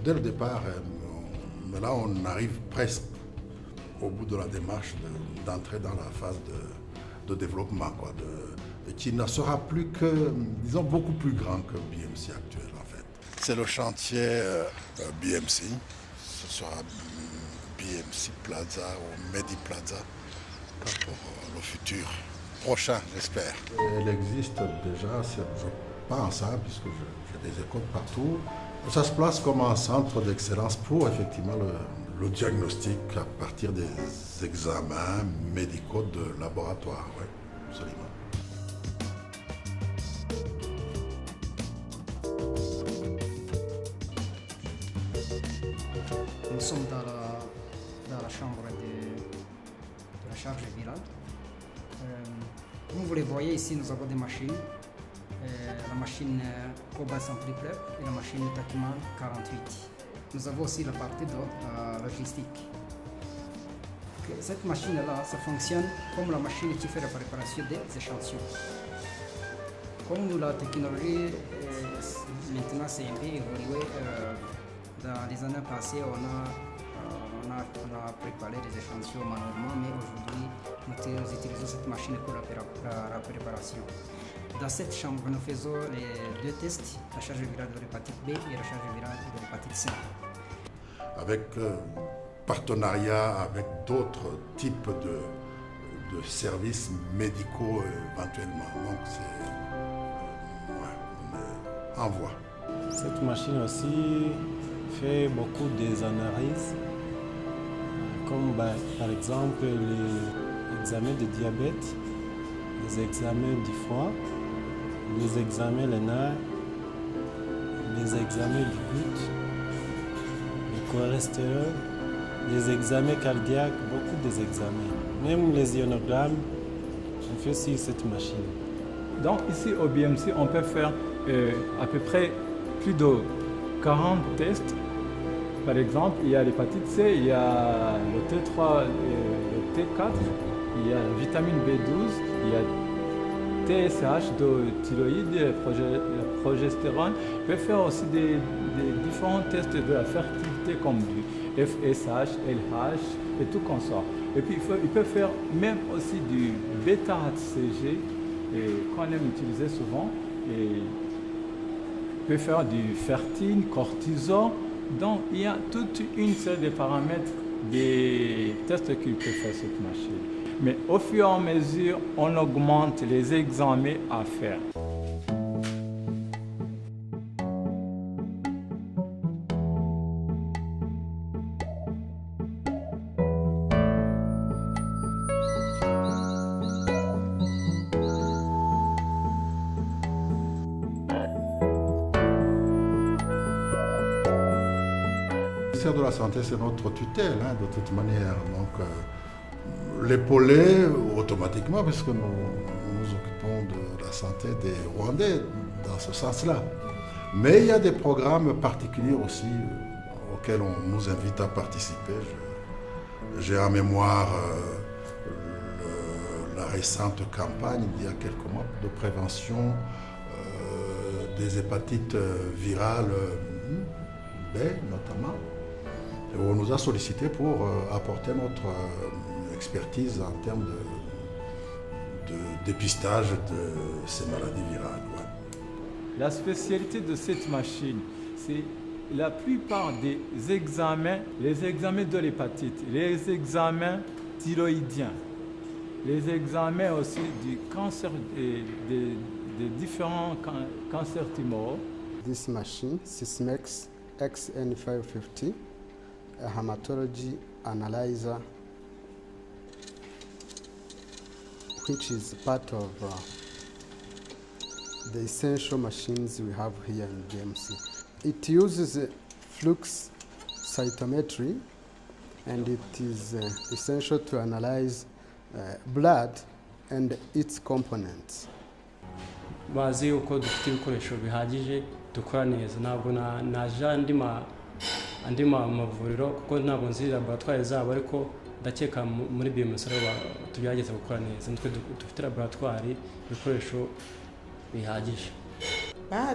dès le départ, mais là on arrive presque au bout de la démarche d'entrer dans la phase de développement, quoi, qui ne sera plus que, disons, beaucoup plus grand que BMC actuel en fait. C'est le chantier BMC, ce sera BMC Plaza ou Medi Plaza pour le futur prochain, j'espère. Elle existe déjà, je pense, puisque j'ai des écoles partout. Ça se place comme un centre d'excellence pour effectivement le diagnostic à partir des examens médicaux de laboratoire. Oui, absolument. Nous sommes dans la chambre de la charge virale. Comme vous les voyez ici, nous avons des machines. La machine Cobalt Sampler et la machine Takiman 48. Nous avons aussi la partie de logistique. Cette machine-là, ça fonctionne comme la machine qui fait la préparation des échantillons. Comme la technologie maintenant s'est un peu évoluée, dans les années passées, on a préparé des échantillons manuellement, mais aujourd'hui, nous utilisons cette machine pour la préparation. Dans cette chambre, nous faisons les 2 tests, la charge virale de l'hépatite B et la charge virale de l'hépatite C. Avec partenariat avec d'autres types de services médicaux éventuellement. Donc on est en voie. Cette machine aussi fait beaucoup des analyses, comme par exemple les examens de diabète, les examens du foie, les examens rénaux, les examens du goutte, le cholestérol, les examens cardiaques, beaucoup des examens. Même les ionogrammes, on fait sur cette machine. Donc ici au BMC, on peut faire à peu près plus de 40 tests. Par exemple, il y a l'hépatite C, il y a le T3, le T4, il y a la vitamine B12, il y a TSH de thyroïde, la progestérone. On peut faire aussi des différents tests de la fertilité comme du FSH, LH et tout consort. Et puis il peut faire même aussi du bêta-HCG qu'on aime utiliser souvent. Et il peut faire du fertile, cortisol. Donc il y a toute une série de paramètres des tests qu'il peut faire cette machine. Mais au fur et à mesure, on augmente les examens à faire. Le ministère de la Santé, c'est notre tutelle, de toute manière. Donc, l'épauler automatiquement, puisque nous nous occupons de la santé des Rwandais dans ce sens-là. Mais il y a des programmes particuliers aussi auxquels on nous invite à participer. J'ai en mémoire la récente campagne, il y a quelques mois, de prévention des hépatites virales B notamment, où on nous a sollicité pour apporter notre expertise en termes de dépistage de ces maladies virales. Ouais. La spécialité de cette machine, c'est la plupart des examens, les examens de l'hépatite, les examens thyroïdiens, les examens aussi du cancer, des différents cancers tumoraux. This machine, Sysmex XN550, a hematology analyzer, which is part of the essential machines we have here in BMC. It uses flux cytometry, and it is essential to analyze blood and its components. Bazi uko dufite ibikoresho bihagije dukora neza, ntabwo naje andi mavuriro kuko ntabwo nzi laboratoire zabo, ariko ndakeka muri BMC tugerageza gukora neza. Nitwe dufite laboratoire ibikoresho bihagije.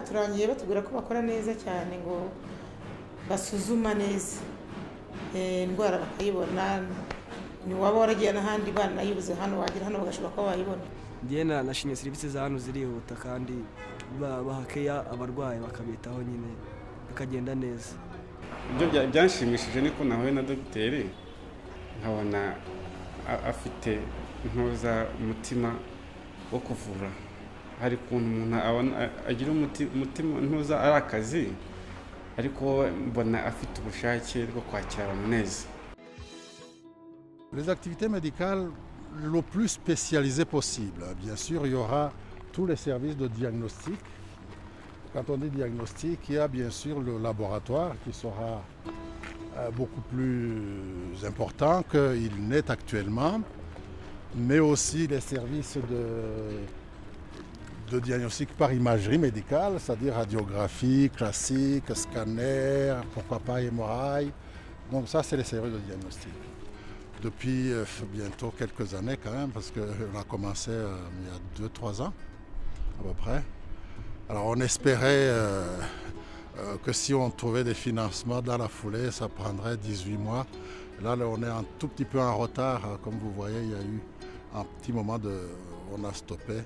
Turangiye batubwira ko bakora neza cyane, ngo basuzuma neza indwara bakayibona niwaba waragiye n'ahandi banayibuze hano wagera hano bagashobora kuba bayibona. Njye nashimye serivisi za hano zirihuta kandi bahakeya abarwayi bakabitaho nyine bikagenda neza. Ibyo byanshimishije niko nahuye na dogiteri nkabona afite intuza umutima wo kuvura. Hari ukuntu umuntu agira umutima ntuza ari akazi ariko mbona afite ubushake bwo kwakira abantu neza. Les activités médicales le plus spécialisées possible. Bien sûr, il y aura tous les services de diagnostic. Quand on dit diagnostic, il y a bien sûr le laboratoire qui sera beaucoup plus important qu'il n'est actuellement, mais aussi les services de diagnostic par imagerie médicale, c'est-à-dire radiographie classique, scanner, pourquoi pas hémorragie. Donc ça, c'est les services de diagnostic. Depuis bientôt quelques années quand même, parce qu'on a commencé il y a 2-3 ans à peu près. Alors on espérait que si on trouvait des financements dans la foulée, ça prendrait 18 mois. Là, on est un tout petit peu en retard. Comme vous voyez, il y a eu un petit moment on a stoppé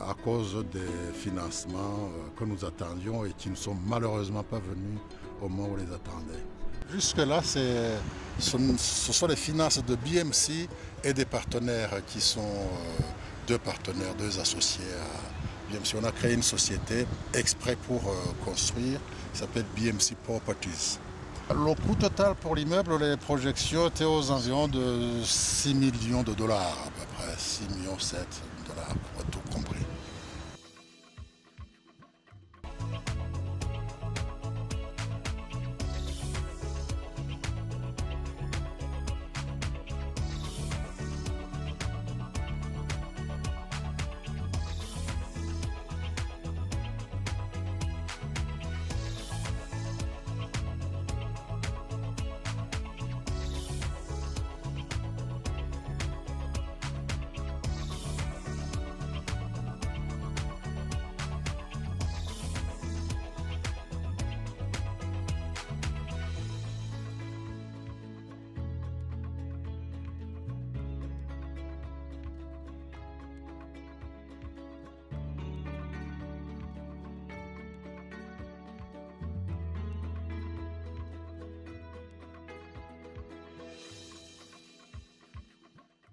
à cause des financements que nous attendions et qui ne sont malheureusement pas venus au moment où on les attendait. Jusque-là, ce sont les finances de BMC et des partenaires qui sont deux partenaires, deux associés à BMC. On a créé une société exprès pour construire, qui s'appelle BMC Properties. Le coût total pour l'immeuble, les projections étaient aux environs de 6 millions de dollars à peu près, 6 millions 7.